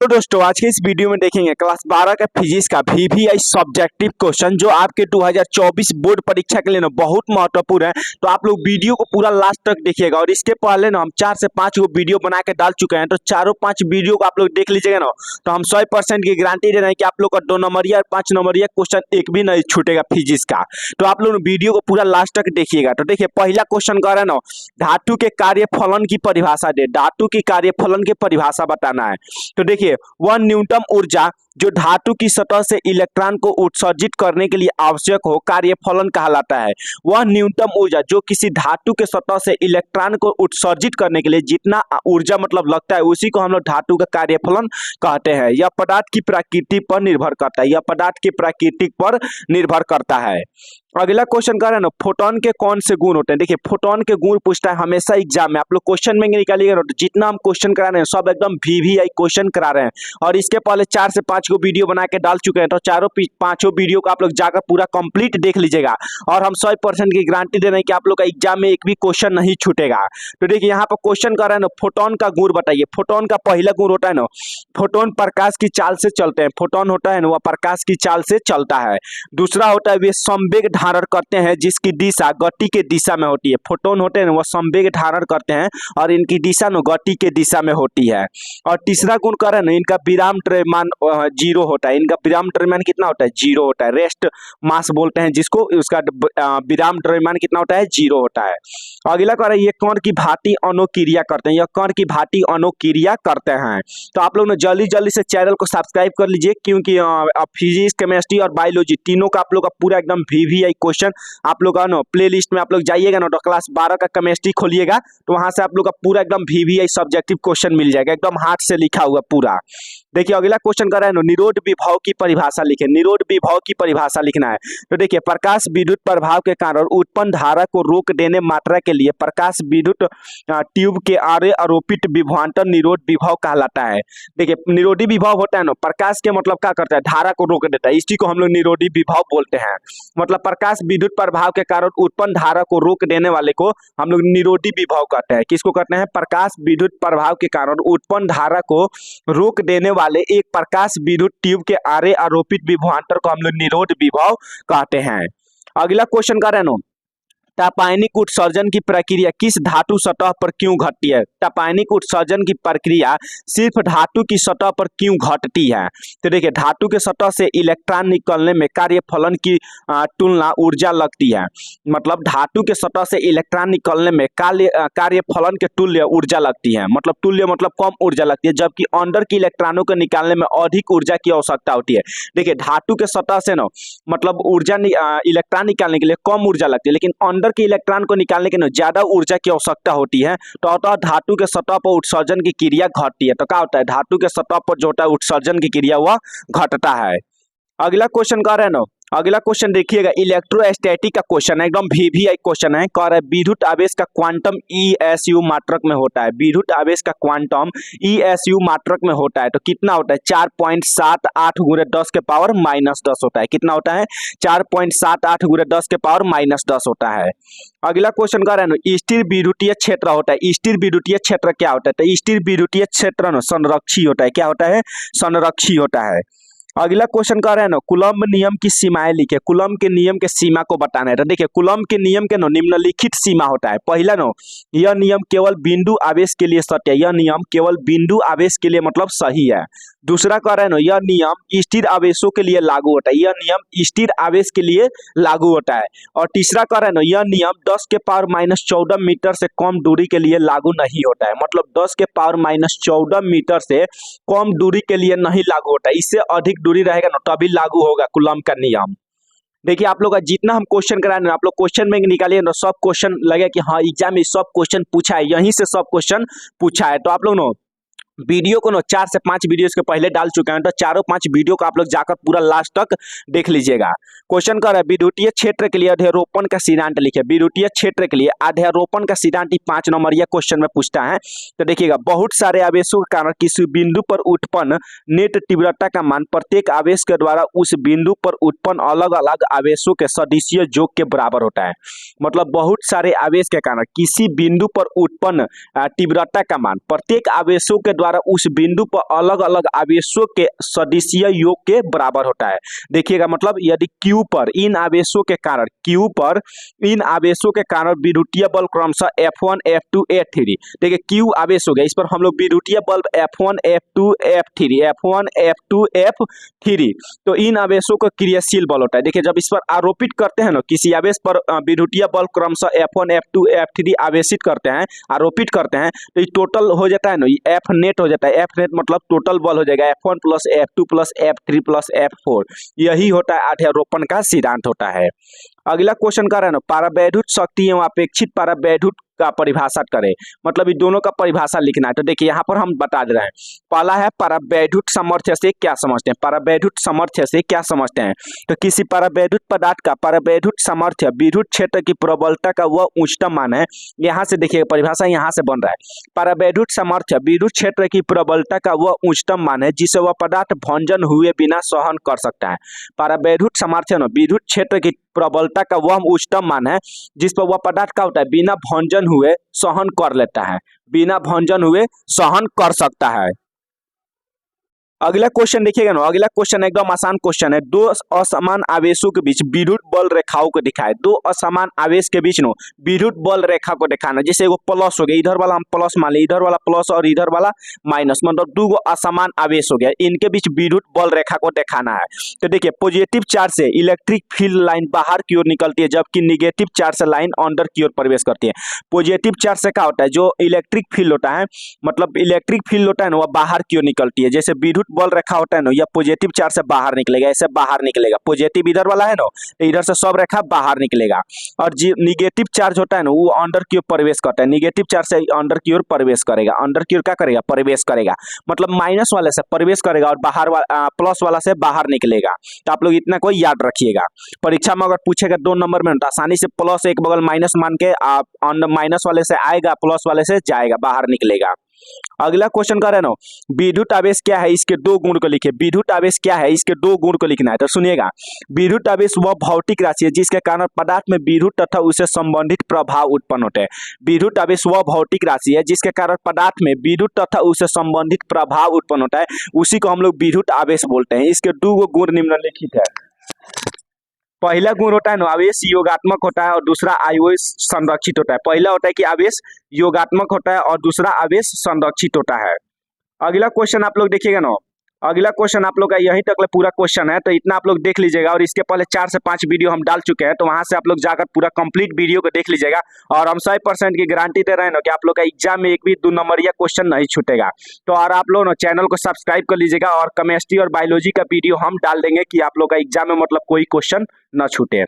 तो दोस्तों आज के इस वीडियो में देखेंगे क्लास 12 का फिजिक्स का वीवीआई सब्जेक्टिव क्वेश्चन जो आपके 2024 बोर्ड परीक्षा के लिए ना बहुत महत्वपूर्ण है। तो आप लोग वीडियो को पूरा लास्ट तक देखिएगा। और इसके पहले ना हम 4 से 5 वो वीडियो बना के डाल चुके हैं, तो चारों 5 वीडियो को आप लोग देख लीजिएगा ना, तो हम 100% की गारंटी दे रहे हैं कि आप लोग का 2 नंबरिया और 5 नंबरिया क्वेश्चन एक भी नहीं छूटेगा फिजिक्स का। तो आप लोग वीडियो को पूरा लास्ट तक देखिएगा। तो देखिए पहला क्वेश्चन कह रहे हैं ना, धातु के कार्यफलन की परिभाषा दे, धातु की कार्यफलन की परिभाषा बताना है। तो देखिए वह न्यूनतम ऊर्जा जो धातु की सतह से इलेक्ट्रॉन को उत्सर्जित करने के लिए आवश्यक हो कार्यफलन कहलाता है। वह न्यूनतम ऊर्जा जो किसी धातु के सतह से इलेक्ट्रॉन को उत्सर्जित करने के लिए जितना ऊर्जा मतलब लगता है उसी को हम लोग धातु का कार्यफलन कहते हैं। यह पदार्थ की प्रकृति पर निर्भर करता है, यह पदार्थ की प्रकृति पर निर्भर करता है। अगला क्वेश्चन कर रहे हैं ना, फोटोन के कौन से गुण होते हैं। देखिए फोटोन के गुण पूछता है हमेशा एग्जाम में, आप लोग क्वेश्चन में निकालिएगा। जितना हम क्वेश्चन करा रहे हैं सब एकदम वीवीआई क्वेश्चन करा रहे हैं। और इसके पहले 4 से 5 को वीडियो बना के डाल चुके हैं, तो चारों 5 वीडियो को आप लोग जाकर पूरा कंप्लीट देख लीजिएगा। और हम 100% की गारंटी दे रहे हैं कि आप लोग का एग्जाम में एक भी क्वेश्चन नहीं छूटेगा। तो देखिए यहाँ पर क्वेश्चन कर रहे हैं ना, फोटोन का गुण बताइए। फोटोन का पहला गुण होता है ना, फोटोन प्रकाश की चाल से चलते हैं। फोटोन होता है ना वह प्रकाश की चाल से चलता है। दूसरा होता है वे संवेग धारण करते हैं जिसकी दिशा गति के दिशा में होती है। फोटोन होते हैं ना वह संवेग धारण करते हैं और इनकी दिशा न गति के दिशा में होती है। और तीसरा गुण कर रहे हैं ना, इनका विराम द्रव्यमान 0 होता है। इनका विराम द्रव्यमान कितना होता है? 0 होता है। रेस्ट मास बोलते हैं जिसको, उसका विराम द्रव्यमान कितना होता है? 0 होता है। अगला कर रहे हैं ये कण की भांति अनुक्रिया करते हैं, यह कण की भांति अनुक्रिया करते हैं। तो आप लोग ने जल्दी जल्दी से चैनल को सब्सक्राइब कर लीजिए, क्योंकि फिजिक्स केमिस्ट्री और बायोलॉजी तीनों का आप लोग का पूरा एकदम वीवीआई क्वेश्चन आप लोग का ना प्ले लिस्ट में आप लोग जाइएगा ना, तो क्लास 12 का केमिस्ट्री खोलिएगा तो वहां से आप लोग का पूरा एकदम वीवीआई सब्जेक्टिव क्वेश्चन मिल जाएगा, एकदम हाथ से लिखा हुआ पूरा। देखिए अगला क्वेश्चन कर रहा है ना, निरोध विभव की परिभाषा लिखे। निरोध विभव की परिभाषा लिखना है। तो देखिए प्रकाश विद्युत प्रभाव के कारण उत्पन्न धारा को रोक देने मात्रा के लिए प्रकाश विद्युत ट्यूब के आरे आरोपित विभवांतर निरोध विभव कहलाता है। देखिए निरोधी विभव होता है ना, प्रकाश के मतलब क्या करता है? धारा को रोक देता है, इसी को हम लोग निरोधी विभव बोलते हैं। मतलब प्रकाश विद्युत प्रभाव के कारण उत्पन्न धारा को रोक देने वाले को हम लोग निरोधी विभव कहते हैं। किसको कहते हैं? प्रकाश विद्युत प्रभाव के कारण उत्पन्न धारा को रोक देने वाले एक प्रकाश विद्युत ट्यूब के आरे आरोपित विभवांतर को हम लोग निरोध विभव कहते हैं। अगला क्वेश्चन कर रहे हैं ना, रासायनिक उत्सर्जन की प्रक्रिया किस धातु सतह पर क्यों घटती है? रासायनिक उत्सर्जन की प्रक्रिया सिर्फ धातु की सतह पर क्यों घटती है? तो देखिए धातु के सतह से इलेक्ट्रॉन निकलने में कार्यफलन की तुलना ऊर्जा लगती है। मतलब धातु के सतह से इलेक्ट्रॉन निकलने में कार्यफलन के तुल्य ऊर्जा लगती है। मतलब तुल्य मतलब कम ऊर्जा लगती है, जबकि अंदर के इलेक्ट्रॉनों को निकालने में अधिक ऊर्जा की आवश्यकता होती है। देखिए धातु के सतह से ना मतलब ऊर्जा इलेक्ट्रॉन निकालने के लिए कम ऊर्जा लगती है, लेकिन अंदर के इलेक्ट्रॉन को निकालने के लिए ज्यादा ऊर्जा की आवश्यकता होती है। तो अतः धातु के सतह पर उत्सर्जन की क्रिया घटती है। तो क्या होता है? धातु के सतह पर जो होता है उत्सर्जन की क्रिया वह घटता है। अगला क्वेश्चन कह रहे हैं ना, अगला क्वेश्चन देखिएगा इलेक्ट्रोस्टैटिक का क्वेश्चन है, एकदम वीवीआई क्वेश्चन है। कह रहा है विद्युत आवेश का क्वांटम ESU मात्रक में होता है। विद्युत आवेश का क्वांटम ESU मात्रक में होता है। तो कितना होता है? 4.78 गुणे 10 के पावर -10 होता है। कितना होता है? 4.78 गुणे 10 के पावर -10 होता है। अगला क्वेश्चन कह रहे हैं ना, स्थिर विद्युतीय क्षेत्र होता है। स्थिर विद्युतीय क्षेत्र क्या होता है? तो स्थिर विद्युतीय क्षेत्र ना संरक्षी होता है। क्या होता है? संरक्षी होता है। अगला क्वेश्चन कर रहे हैं ना, कूलम्ब नियम की सीमाएं लिखे। कूलम्ब के नियम के सीमा को बताना है। तो देखिए कूलम्ब के नियम के निम्नलिखित सीमा होता है। पहला नो, यह नियम केवल बिंदु आवेश के लिए सत्य है। यह नियम केवल बिंदु आवेश के लिए मतलब सही है। दूसरा कह रहे हैं ना, यह नियम स्थिर आवेशों के लिए लागू होता है। यह नियम स्थिर आवेश के लिए लागू होता है। और तीसरा कह रहे हैं ना, यह नियम 10 के पावर -14 मीटर से कम दूरी के लिए लागू नहीं होता है। मतलब 10 के पावर -14 मीटर से कम दूरी के लिए नहीं लागू होता है। इससे अधिक दूरी रहेगा ना तभी लागू होगा कूलम्ब का नियम। देखिए आप लोग का जितना हम क्वेश्चन कराए ना, आप लोग क्वेश्चन में निकालिए ना, सब क्वेश्चन लगे कि हाँ एग्जाम में सब क्वेश्चन पूछा है, यहीं से सब क्वेश्चन पूछा है। तो आप लोग ना वीडियो को ना 4 से 5 वीडियो के पहले डाल चुके हैं, तो चारों 5 वीडियो को आप लोग जाकर पूरा लास्ट तक देख लीजिएगा। क्वेश्चन कर रहा है विद्युतीय क्षेत्र के लिए अध्यारोपण का सिद्धांत लिखे। विद्युतीय क्षेत्र के लिए अध्यारोपण का सिद्धांत 5 नंबर यह क्वेश्चन में पूछता है। तो देखिएगा बहुत सारे आवेशों के कारण किसी बिंदु पर उत्पन्न नेट तीव्रता का मान प्रत्येक आवेश के द्वारा उस बिंदु पर उत्पन्न अलग अलग आवेशों के सदिशीय योग के बराबर होता है। मतलब बहुत सारे आवेश के कारण किसी बिंदु पर उत्पन्न तीव्रता का मान प्रत्येक आवेशों के द्वारा उस बिंदु पर अलग अलग आवेशों के सदिशीय योग के बराबर होता है। देखिएगा, मतलब यदि Q पर इन आवेशों के कारण विद्युतीय बल क्रमशः F1 F2 F3, देखिए Q आवेश हो गया, इस पर हम लोग विद्युतीय बल F1 F2 F3 तो इन आवेशों का क्रियाशील बल होता है। देखिए जब इस पर आरोपित करते हैं ना, किसी आवेश पर विद्युतीय बल क्रमशः F1 F2 F3 आवेशित करते हैं, आरोपित करते हैं, तो ये टोटल हो जाता है ना, ये F नेट हो जाता है। F नेट मतलब टोटल बल हो जाएगा F1 plus F2 plus F3 plus F4। यही होता है आध्यारोपण का सिद्धांत होता है। अगला क्वेश्चन कर रहे हैं ना, परावैद्युत शक्ति एवं अपेक्षित परावैद्युत का परिभाषा करें, मतलब इन दोनों का परिभाषा लिखना है। तो देखिए यहाँ पर हम बता दे रहे हैं। पहला है परावैद्युत सामर्थ्य से क्या समझते हैं, परावैद्युत सामर्थ्य से क्या समझते हैं। तो किसी परावैद्युत पदार्थ का परावैद्युत सामर्थ्य विद्युत क्षेत्र की प्रबलता का वह उच्चतम मान है। यहाँ से देखिए परिभाषा यहाँ से बन रहा है, परावैद्युत सामर्थ्य विद्युत क्षेत्र की प्रबलता का वह उच्चतम मान है जिसे वह पदार्थ भंजन हुए बिना सहन कर सकता है। परावैद्युत सामर्थ्य न विद्युत क्षेत्र की प्रबलता का वह उच्चतम मान है जिस पर वह पदार्थ का होता है बिना भंजन हुए सहन कर लेता है, बिना भंजन हुए सहन कर सकता है। अगला क्वेश्चन देखिएगा ना, अगला क्वेश्चन एकदम आसान क्वेश्चन है। दो असमान आवेशों के बीच विद्युत बल रेखाओं को दिखाए। दो असमान आवेश के बीच नो विद्युत बल रेखा को दिखाना। जैसे एगो प्लस हो गया, इधर वाला हम प्लस मान लिया, इधर वाला प्लस और इधर वाला माइनस, मतलब दो गो असमान आवेश हो गया, इनके बीच विद्युत बल रेखा को दिखाना है। तो देखिए पॉजिटिव चार्ज से इलेक्ट्रिक फील्ड लाइन बाहर की ओर निकलती है, जबकि निगेटिव चार्ज से लाइन अंदर की ओर प्रवेश करती है। पॉजिटिव चार्ज से क्या होता है, जो इलेक्ट्रिक फील्ड होता है, मतलब इलेक्ट्रिक फील्ड होता है ना, वह बाहर की ओर निकलती है। जैसे विद्युत बल रेखा होता है ना, या पॉजिटिव चार्ज से बाहर निकलेगा, ऐसे बाहर निकलेगा। पॉजिटिव इधर वाला है ना, तो इधर से सब रेखा बाहर निकलेगा। और जो निगेटिव चार्ज होता है ना, वो अंदर की ओर प्रवेश करता है। निगेटिव चार्ज से अंदर की ओर प्रवेश करेगा, अंदर की ओर क्या करेगा, प्रवेश करेगा, मतलब माइनस वाले से प्रवेश करेगा और बाहर प्लस वाला से बाहर निकलेगा। तो आप लोग इतना कोई याद रखिएगा, परीक्षा में अगर पूछेगा 2 नंबर में तो आसानी से प्लस एक बगल माइनस मान के आप माइनस वाले से आएगा, प्लस वाले से जाएगा, बाहर निकलेगा। अगला क्वेश्चन कर रहे ना, विद्युत आवेश क्या है, इसके 2 गुण को लिखिए। विद्युत आवेश क्या है, इसके 2 गुण को लिखना है। तो सुनिएगा, विद्युत आवेश वह भौतिक राशि है जिसके कारण पदार्थ में विद्युत तथा उससे संबंधित प्रभाव उत्पन्न होते हैं। विद्युत आवेश वह भौतिक राशि है जिसके कारण पदार्थ में विद्युत तथा उससे संबंधित प्रभाव उत्पन्न होता है, उसी को हम लोग विद्युत आवेश बोलते हैं। इसके 2 गुण निम्नलिखित है। पहला गुण होता है ना, आवेश योगात्मक होता है और दूसरा आवेश संरक्षित होता है। पहला होता है कि आवेश योगात्मक होता है और दूसरा आवेश संरक्षित होता है। अगला क्वेश्चन आप लोग देखिएगा ना, अगला क्वेश्चन आप लोग का यहीं तक पूरा क्वेश्चन है, तो इतना आप लोग देख लीजिएगा। और इसके पहले 4 से 5 वीडियो हम डाल चुके हैं, तो वहां से आप लोग जाकर पूरा कंप्लीट वीडियो को देख लीजिएगा। और हम 100% की गारंटी दे रहे हैं ना कि आप लोग का एग्जाम में एक भी 2 नंबर या क्वेश्चन नहीं छूटेगा। तो और आप लोग ना चैनल को सब्सक्राइब कर लीजिएगा, और केमिस्ट्री और बायोलॉजी का वीडियो हम डाल देंगे कि आप लोग का एग्जाम में मतलब कोई क्वेश्चन न छूटे।